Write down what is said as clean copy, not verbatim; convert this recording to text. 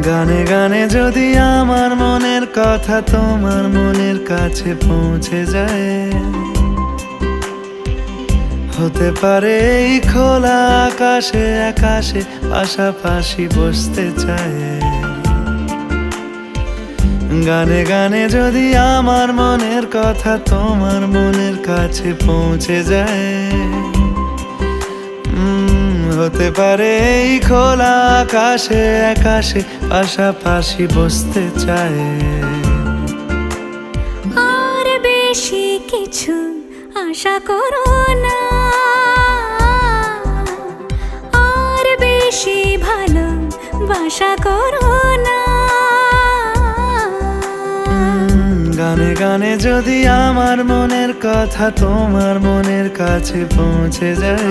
গানে গানে যদি আমার মনের কথা তোমার মনের কাছে পৌঁছে যায়, হতে পারে এই খোলা আকাশে আকাশে পাশাপাশি বসতে চায়। গানে গানে যদি আমার মনের কথা তোমার মনের কাছে পৌঁছে যায়, হতে পারে এই খোলা আকাশে আকাশে পাশাপাশি বসতে চায়। আর বেশি কিছু আশা করো না, আর বেশি ভালোবাসা করো না। গানে গানে যদি আমার মনের কথা তোমার মনের কাছে পৌঁছে যায়,